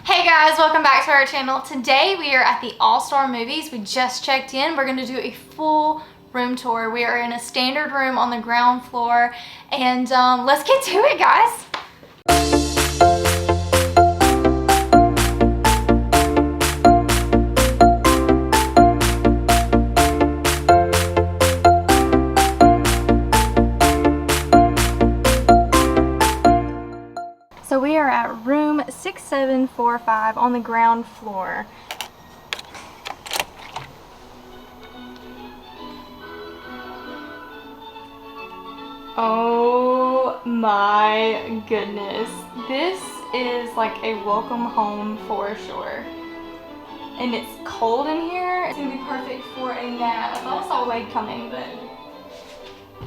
Hey guys, welcome back to our channel. Today we are at the All-Star Movies. We just checked in. We're going to do a full room tour. We are in a standard room on the ground floor, and let's get to it, guys. So we are at room 6745 on the ground floor. Oh my goodness. This is like a welcome home for sure. And it's cold in here. It's gonna be perfect for a nap. I thought I saw Wade coming, but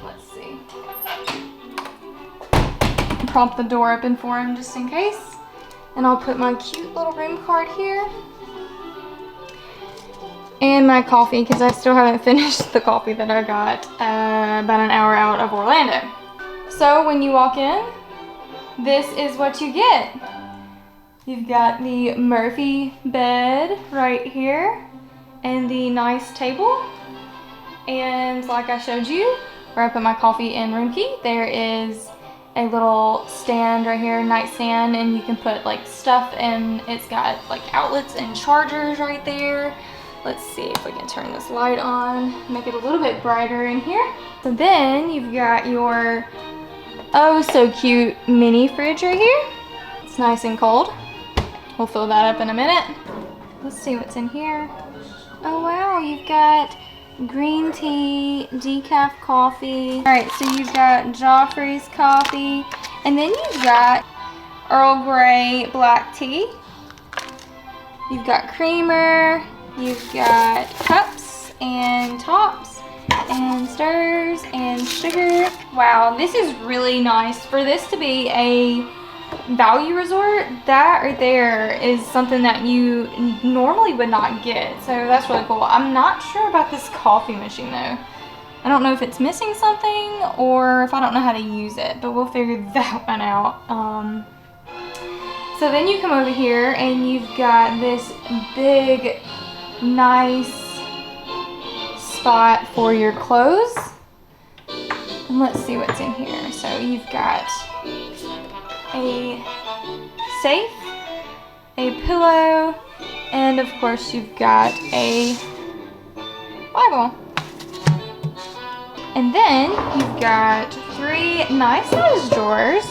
let's see. Prop the door open for him just in case. And I'll put my cute little room card here. And my coffee, because I still haven't finished the coffee that I got about an hour out of Orlando. So when you walk in, this is what you get. You've got the Murphy bed right here and the nice table. And like I showed you, where I put my coffee and room key, there is a little stand right here, nightstand, and you can put like stuff, and it's got like outlets and chargers right there. Let's see if we can turn this light on, make it a little bit brighter in here. So then you've got your oh so cute mini fridge right here. It's nice and cold. We'll fill that up in a minute. Let's see what's in here. Oh wow, you've got green tea, decaf coffee. All right, so you've got Joffrey's coffee, and then you've got Earl Grey black tea. You've got creamer, you've got cups and tops and stirs and sugar. Wow, this is really nice. For this to be a value resort, that right there is something that you normally would not get, so that's really cool. I'm not sure about this coffee machine though. I don't know if it's missing something or if I don't know how to use it, but we'll figure that one out. So then you come over here and you've got this big nice spot for your clothes, and let's see what's in here. So you've got a safe, a pillow, and of course you've got a Bible. And then you've got 3 nice sized drawers.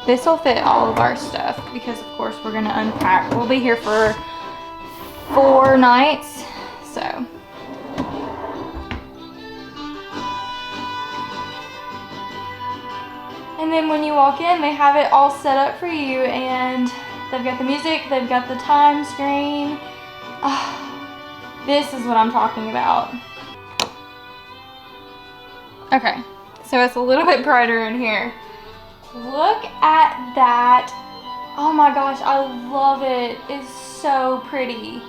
This will fit all of our stuff because of course we're gonna unpack. We'll be here for 4 nights, so. And then when you walk in, they have it all set up for you, and they've got the music, they've got the time screen. This is what I'm talking about. Okay, so it's a little bit brighter in here. Look at that. Oh my gosh, I love it. It's so pretty.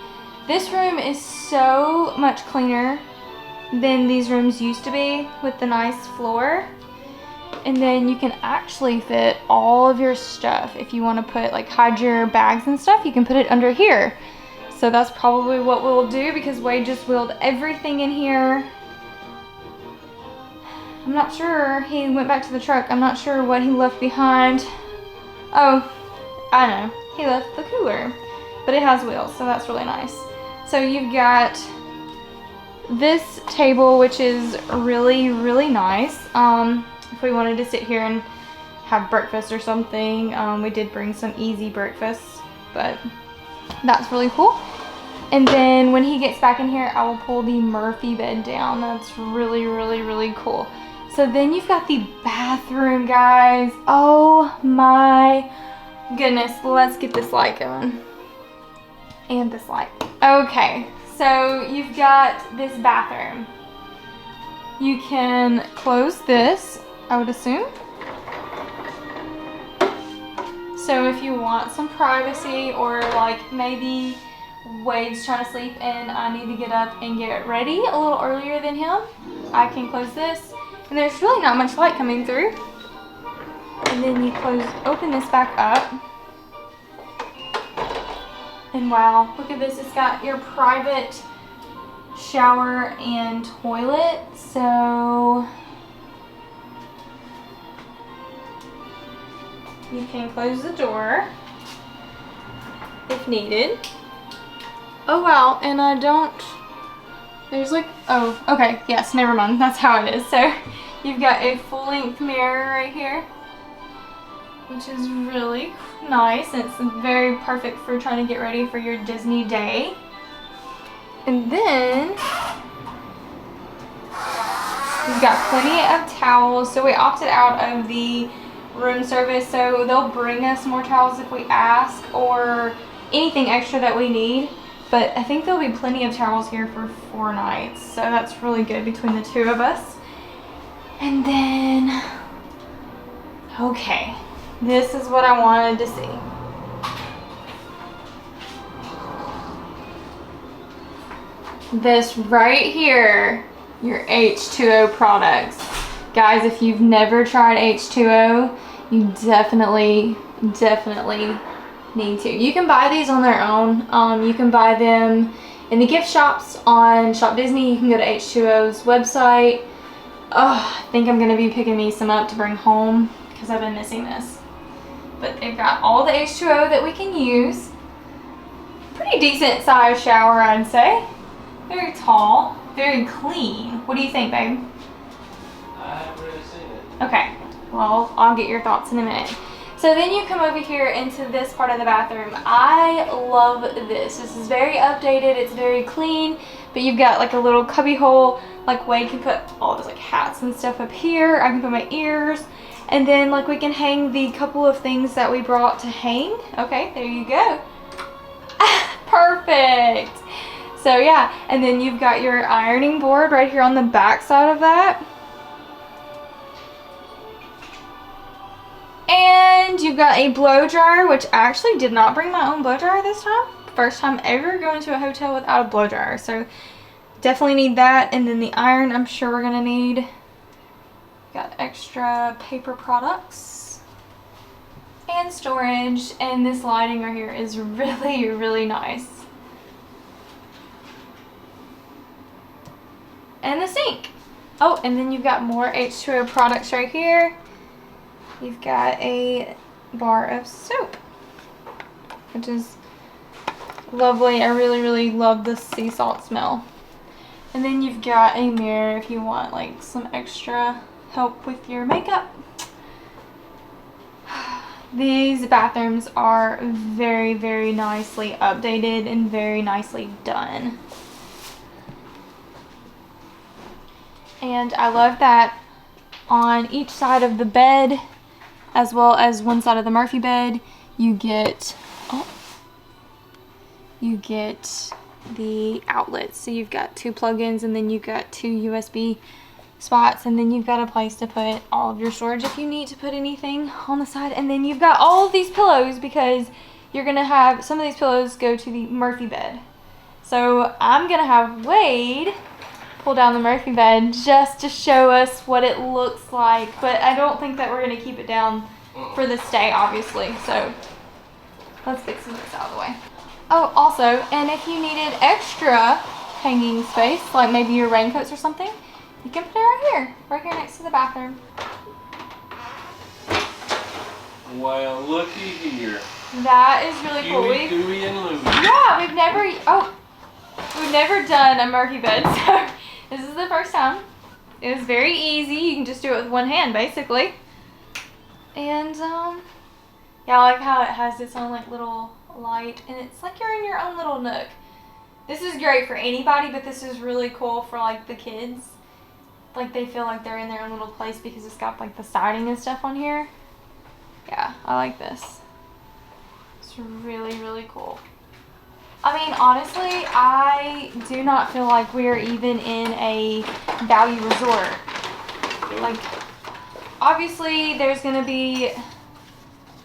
This room is so much cleaner than these rooms used to be with the nice floor. And then you can actually fit all of your stuff. If you want to put like hide your bags and stuff, you can put it under here. So that's probably what we'll do because Wade just wheeled everything in here. I'm not sure. He went back to the truck. I'm not sure what he left behind. Oh, I know. He left the cooler, but it has wheels, so that's really nice. So you've got this table, which is really, really nice. If we wanted to sit here and have breakfast or something, we did bring some easy breakfasts, but that's really cool. And then when he gets back in here, I will pull the Murphy bed down. That's really, really, really cool. So then you've got the bathroom, guys. Oh my goodness. Let's get this light going. And this light. Okay, so you've got this bathroom. You can close this, I would assume. So if you want some privacy, or like maybe Wade's trying to sleep and I need to get up and get ready a little earlier than him, I can close this. And there's really not much light coming through. And then you open this back up. And wow, look at this. It's got your private shower and toilet. So you can close the door if needed. Oh wow, and I don't, there's like, oh, okay, yes, never mind, that's how it is. So you've got a full-length mirror right here, which is really nice, and it's very perfect for trying to get ready for your Disney day. And then you've got plenty of towels. So we opted out of the room service, so they'll bring us more towels if we ask, or anything extra that we need. But I think there'll be plenty of towels here for 4 nights, so that's really good between the 2 of us. And then, okay, this is what I wanted to see. This right here, your H2O products. Guys, if you've never tried H2O, you definitely need to. You can buy these on their own. You can buy them in the gift shops on Shop Disney. You can go to H2O's website. Oh, I think I'm gonna be picking me some up to bring home because I've been missing this. But they've got all the H2O that we can use. Pretty decent sized shower, I'd say. Very tall, very clean. What do you think, babe? I haven't really seen it. Okay, well, I'll get your thoughts in a minute. So then you come over here into this part of the bathroom. I love this. This is very updated, it's very clean, but you've got like a little cubby hole, like Wade can put all those like hats and stuff up here. I can put my ears, and then like we can hang the couple of things that we brought to hang. Okay, there you go. Perfect. So yeah, and then you've got your ironing board right here on the back side of that. And you've got a blow dryer, which I actually did not bring my own blow dryer this time. First time ever going to a hotel without a blow dryer. So definitely need that. And then the iron, I'm sure we're gonna need. Got extra paper products and storage. And this lighting right here is really nice. And the sink. Oh, and then you've got more H2O products right here. You've got a bar of soap, which is lovely. I really love the sea salt smell. And then you've got a mirror if you want like some extra help with your makeup. These bathrooms are very nicely updated and very nicely done. And I love that on each side of the bed, as well as one side of the Murphy bed, you get the outlets. So you've got 2 plug-ins, and then you've got 2 USB spots, and then you've got a place to put all of your storage if you need to put anything on the side. And then you've got all of these pillows, because you're gonna have some of these pillows go to the Murphy bed. So I'm gonna have Wade pull down the Murphy bed just to show us what it looks like, but I don't think that we're going to keep it down for the stay, obviously. So let's fix this out of the way. Oh, also, and if you needed extra hanging space, like maybe your raincoats or something, you can put it right here next to the bathroom. Well, looky here. That is really cool. Huey, Dewey, and Louie. Yeah, we've never done a Murphy bed, so this is the first time. It was very easy. You can just do it with one hand, basically. And yeah, I like how it has its own like little light, and it's like you're in your own little nook. This is great for anybody, but this is really cool for like the kids. Like they feel like they're in their own little place because it's got like the siding and stuff on here. Yeah, I like this. It's really cool. I mean, honestly, I do not feel like we're even in a value resort. Like, obviously, there's going to be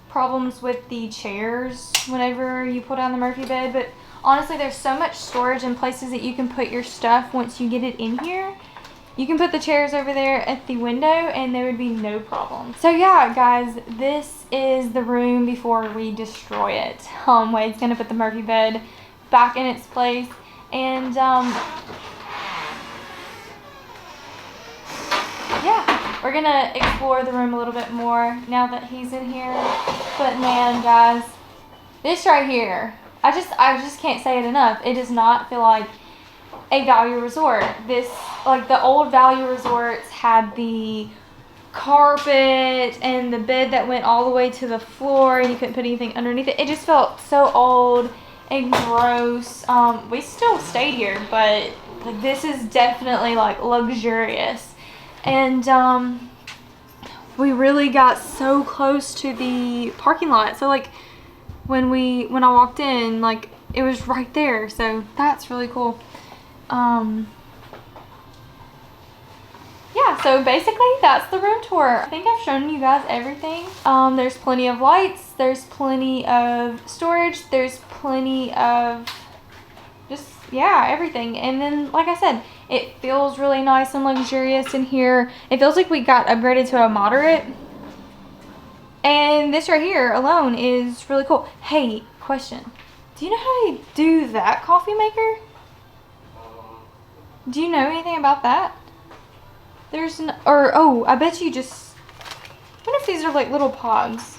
problems with the chairs whenever you pull down the Murphy bed, but honestly, there's so much storage and places that you can put your stuff once you get it in here. You can put the chairs over there at the window and there would be no problem. So yeah, guys, this is the room before we destroy it. Wade's gonna put the Murphy bed back in its place, and yeah, we're gonna explore the room a little bit more now that he's in here. But man, guys, this right here, I just can't say it enough. It does not feel like a value resort. This, like the old value resorts had the carpet and the bed that went all the way to the floor and you couldn't put anything underneath it. It just felt so old and gross. We still stayed here, but like this is definitely like luxurious. And we really got so close to the parking lot. So like when I walked in, like it was right there. So that's really cool. Yeah, so basically that's the room tour. I think I've shown you guys everything. There's plenty of lights, there's plenty of storage, there's plenty of just, yeah, everything. And then, like I said, it feels really nice and luxurious in here. It feels like we got upgraded to a moderate. And this right here alone is really cool. Hey, question. Do you know how to do that coffee maker? Do you know anything about that? There's no, or, oh, I bet you just, I wonder if these are like little pods.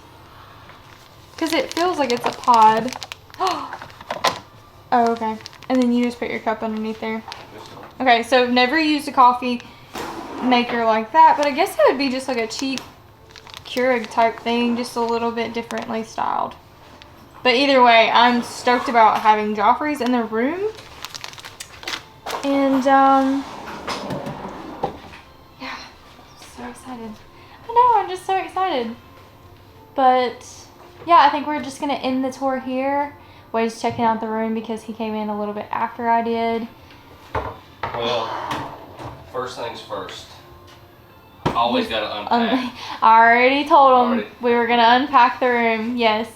Because it feels like it's a pod. Oh, okay. And then you just put your cup underneath there. Okay, so I've never used a coffee maker like that, but I guess it would be just like a cheap Keurig type thing, just a little bit differently styled. But either way, I'm stoked about having Joffrey's in the room. And, yeah, so excited. I know, I'm just so excited. But, yeah, I think we're just going to end the tour here. Wade's checking out the room because he came in a little bit after I did. Well, first things first. Always got to unpack. I already told him we were going to unpack the room, yes.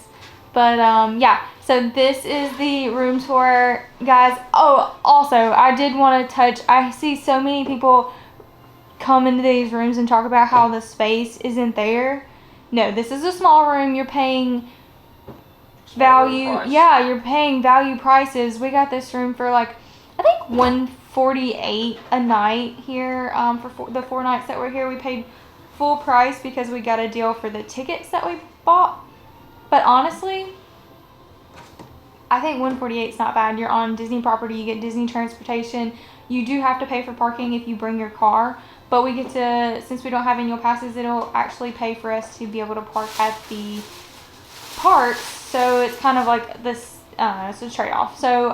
But, yeah. So this is the room tour, guys. Oh, also, I did want to touch, I see so many people come into these rooms and talk about how the space isn't there. No, this is a small room. You're paying value. Yeah, you're paying value prices. We got this room for like, I think $148 a night here. For the 4 nights that we're here, we paid full price because we got a deal for the tickets that we bought. But honestly, I think $148 is not bad. You're on Disney property. You get Disney transportation. You do have to pay for parking if you bring your car. But we get to, since we don't have annual passes, it'll actually pay for us to be able to park at the parks. So it's kind of like this, it's a trade-off. So,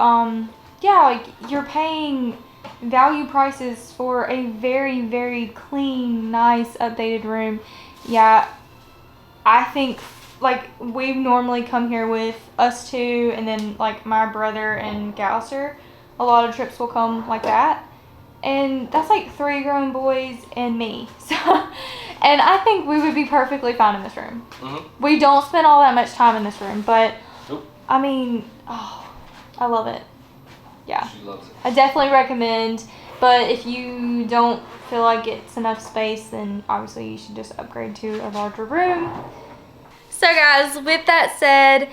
yeah, like you're paying value prices for a very, very clean, nice, updated room. Yeah, I think like we normally come here with us two and then like my brother and Gouser. A lot of trips will come like that. And that's like 3 grown boys and me. So, and I think we would be perfectly fine in this room. Mm-hmm. We don't spend all that much time in this room, but nope. I mean, oh, I love it. Yeah. She loves it. I definitely recommend, but if you don't feel like it's enough space, then obviously you should just upgrade to a larger room. So guys, with that said,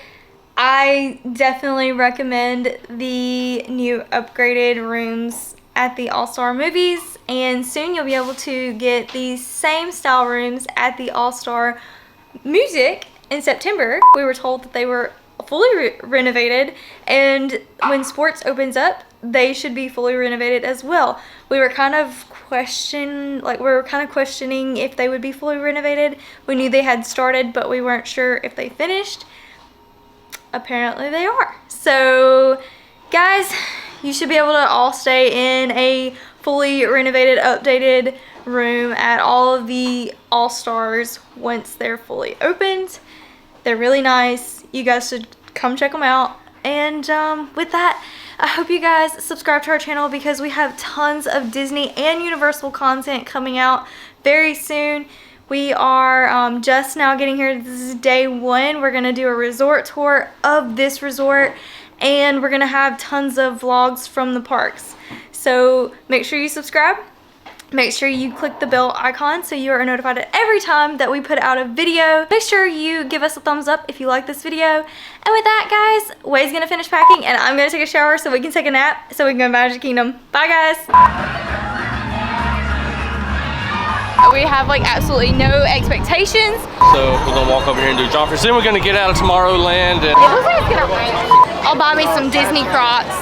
I definitely recommend the new upgraded rooms at the All-Star Movies, and soon you'll be able to get these same style rooms at the All-Star Music in September. We were told that they were fully renovated, and when sports opens up, they should be fully renovated as well. We were kind of questioning if they would be fully renovated. We knew they had started, but we weren't sure if they finished. Apparently they are. So guys, you should be able to all stay in a fully renovated, updated room at all of the All-Stars once they're fully opened. They're really nice. You guys should come check them out. And with that, I hope you guys subscribe to our channel because we have tons of Disney and Universal content coming out very soon. We are just now getting here. This is day 1. We're going to do a resort tour of this resort, and we're going to have tons of vlogs from the parks. So make sure you subscribe, Make sure you click the bell icon so you are notified every time that we put out a video. Make sure you give us a thumbs up if you like this video. And with that, guys, Way's gonna finish packing and I'm gonna take a shower so we can take a nap so we can go to Magic Kingdom. Bye, guys. We have like absolutely no expectations. So we're gonna walk over here and do Joffrey's. Then we're gonna get out of Tomorrowland. And It looks like it's gonna rain. I'll buy me some Disney Crocs.